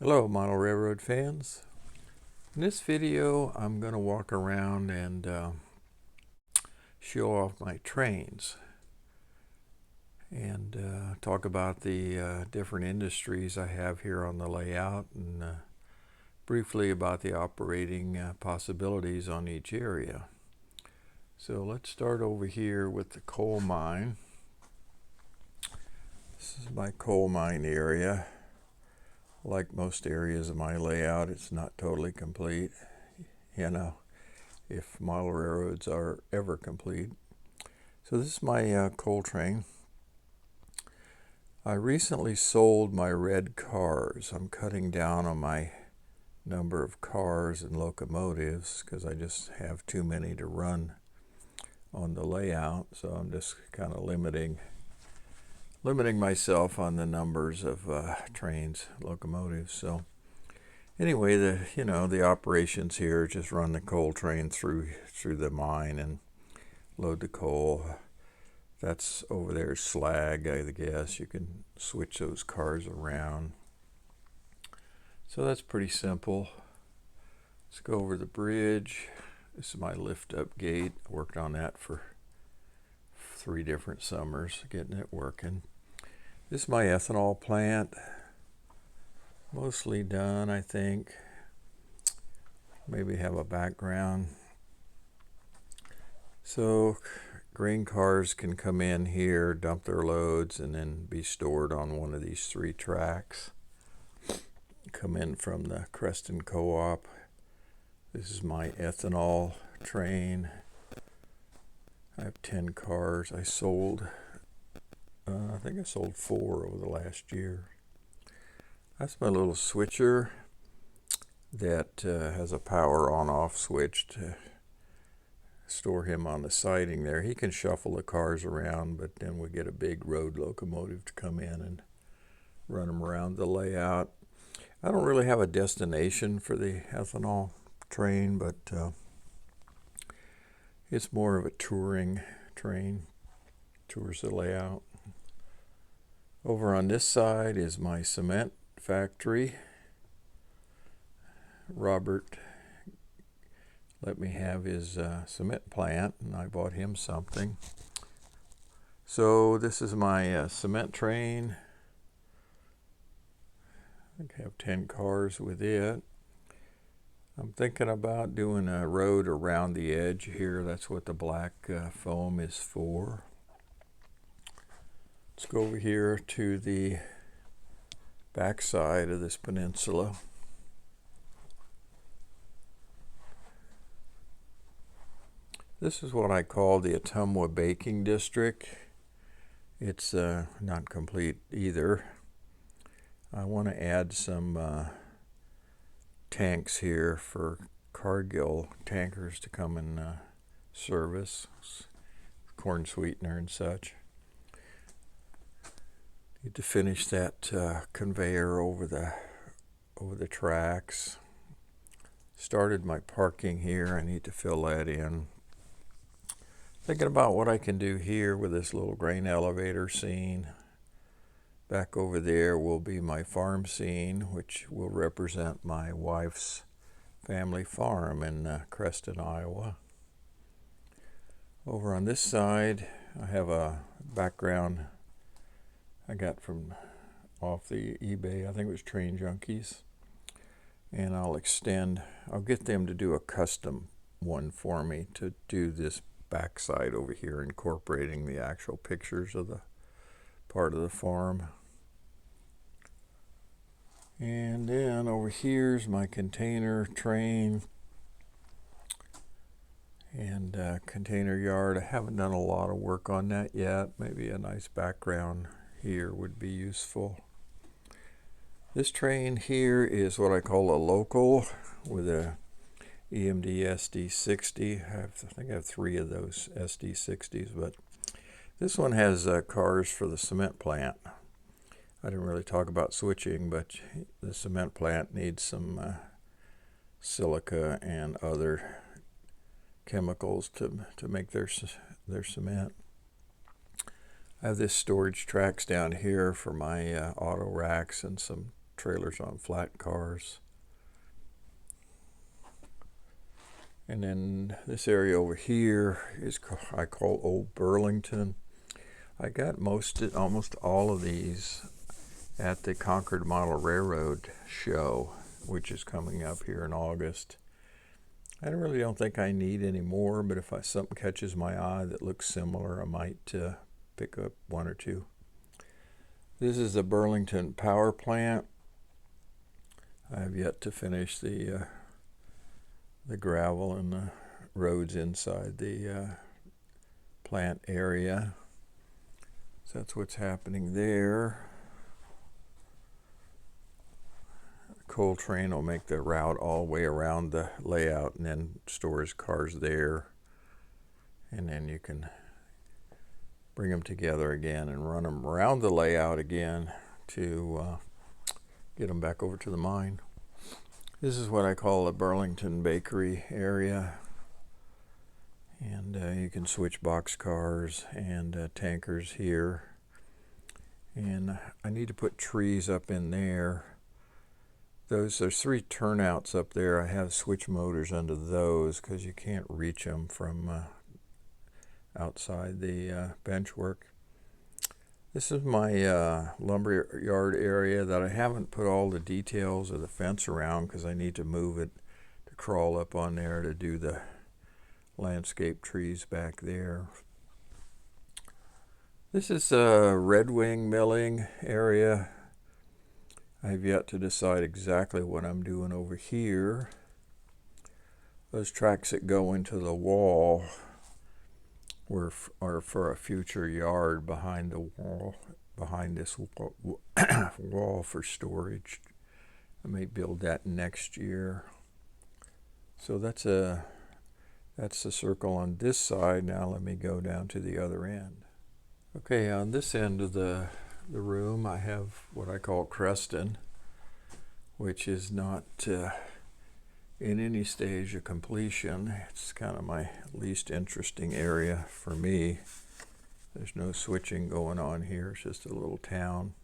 Hello, model railroad fans. In this video, I'm going to walk around and show off my trains and talk about the different industries I have here on the layout and briefly about the operating possibilities on each area. So let's start over here with the coal mine. This is my coal mine area. Like most areas of my layout, it's not totally complete, if model railroads are ever complete. So this is my coal train. I recently sold my red cars. I'm cutting down on my number of cars and locomotives because I just have too many to run on the layout, so I'm just kind of limiting myself on the numbers of trains, locomotives. So anyway, the operations here just run the coal train through the mine and load the coal. That's over there slag, I guess. You can switch those cars around. So that's pretty simple. Let's go over the bridge. This is my lift up gate. I worked on that for 3 different summers, getting it working. This is my ethanol plant. Mostly done, I think. Maybe have a background. So grain cars can come in here, dump their loads, and then be stored on one of these 3 tracks. Come in from the Creston co-op. This is my ethanol train. I have 10 cars. I think I sold 4 over the last year. That's my little switcher that has a power on-off switch to store him on the siding there. He can shuffle the cars around, but then we get a big road locomotive to come in and run them around the layout. I don't really have a destination for the ethanol train, but it's more of a touring train. Tours the layout. Over on this side is my cement factory. Robert let me have his cement plant, and I bought him something. So this is my cement train. I have 10 cars with it. I'm thinking about doing a road around the edge here. That's what the black foam is for. Let's go over here to the back side of this peninsula. This is what I call the Ottumwa Baking District. It's not complete either. I want to add some tanks here for Cargill tankers to come and service, corn sweetener and such. Need to finish that conveyor over the tracks. Started my parking here. I need to fill that in. Thinking about what I can do here with this little grain elevator scene. Back over there will be my farm scene, which will represent my wife's family farm in Creston, Iowa. Over on this side, I have a background I got from off the eBay. I think it was Train Junkies. And I'll get them to do a custom one for me to do this backside over here, incorporating the actual pictures of the part of the farm. And then over here's my container train and container yard. I haven't done a lot of work on that yet. Maybe a nice background here would be useful. This train here is what I call a local with a EMD SD60. I think I have 3 of those SD60s, but this one has cars for the cement plant. I didn't really talk about switching, but the cement plant needs some silica and other chemicals to make their cement. I have this storage tracks down here for my auto racks and some trailers on flat cars. And then this area over here is I call Old Burlington. I got almost all of these at the Concord Model Railroad show, which is coming up here in August. I really don't think I need any more, but if something catches my eye that looks similar, I might pick up one or two. This is the Burlington power plant. I have yet to finish the gravel and the roads inside the plant area. So that's what's happening there. The coal train will make the route all the way around the layout and then stores cars there. And then you can bring them together again and run them around the layout again to get them back over to the mine. This is what I call the Burlington bakery area. And you can switch box cars and tankers here. And I need to put trees up in there. There's 3 turnouts up there. I have switch motors under those because you can't reach them from outside the bench work. This is my lumber yard area that I haven't put all the details of the fence around because I need to move it to crawl up on there to do the landscape trees back there. This is a Red Wing milling area. I have yet to decide exactly what I'm doing over here. Those tracks that go into the wall are for a future yard behind the wall, behind this wall for storage. I may build that next year. So that's the circle on this side. Now let me go down to the other end. Okay, on this end of the room I have what I call Creston, which is not in any stage of completion. It's kind of my least interesting area for me. There's no switching going on here. It's just a little town.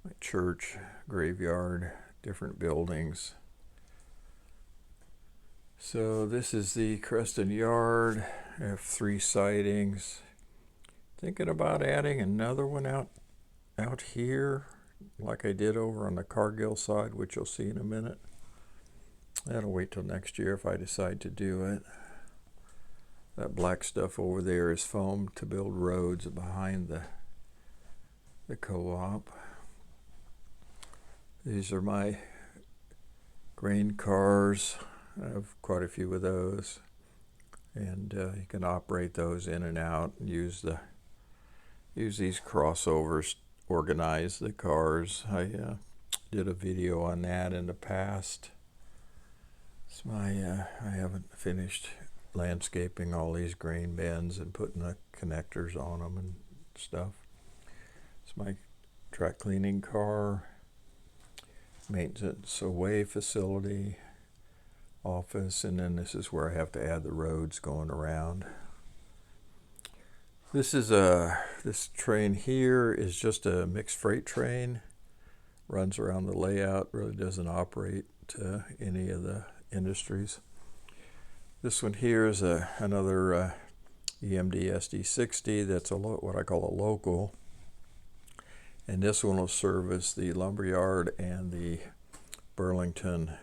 My church, graveyard, different buildings. So this is the Creston yard. I have 3 sidings. Thinking about adding another one out here like I did over on the Cargill side, which you'll see in a minute. That'll wait till next year if I decide to do it. That black stuff over there is foam to build roads behind the co-op. These are my grain cars. I have quite a few of those. And you can operate those in and out and use these crossovers to organize the cars. I did a video on that in the past. It's I haven't finished landscaping all these grain bins and putting the connectors on them and stuff. It's my track cleaning car, maintenance away facility, office, and then this is where I have to add the roads going around. This train here is just a mixed freight train. Runs around the layout, really doesn't operate any of the industries. This one here is another EMD SD60 that's what I call a local. And this one will service the lumberyard and the Burlington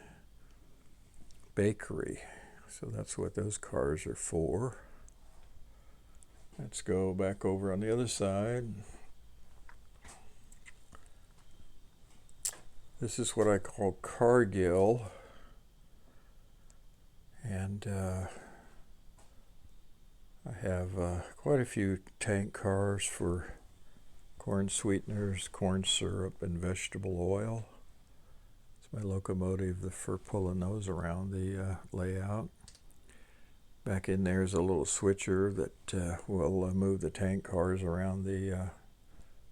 bakery. So that's what those cars are for. Let's go back over on the other side. This is what I call Cargill. And I have quite a few tank cars for corn sweeteners, corn syrup, and vegetable oil. It's my locomotive for pulling those around the layout. Back in there is a little switcher that will move the tank cars around the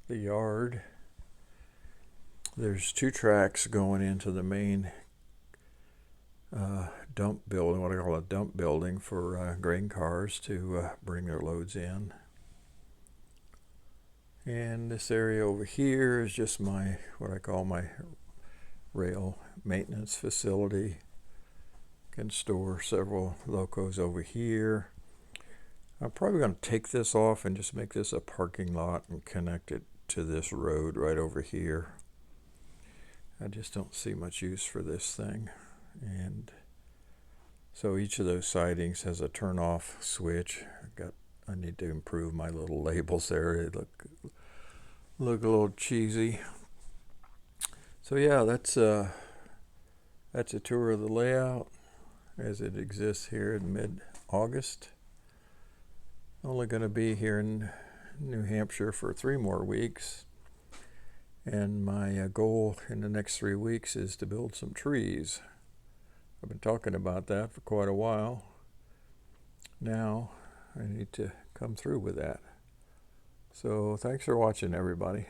yard. There's 2 tracks going into the main dump building, what I call a dump building for grain cars to bring their loads in. And this area over here is just my, what I call my rail maintenance facility. Can store several locos over here. I'm probably going to take this off and just make this a parking lot and connect it to this road right over here. I just don't see much use for this thing. And so each of those sidings has a turn off switch. I need to improve my little labels there. They look a little cheesy. So yeah, that's a tour of the layout as it exists here in mid-August. Only going to be here in New Hampshire for 3 more weeks. And my goal in the next 3 weeks is to build some trees. I've been talking about that for quite a while. Now I need to come through with that. So thanks for watching, everybody.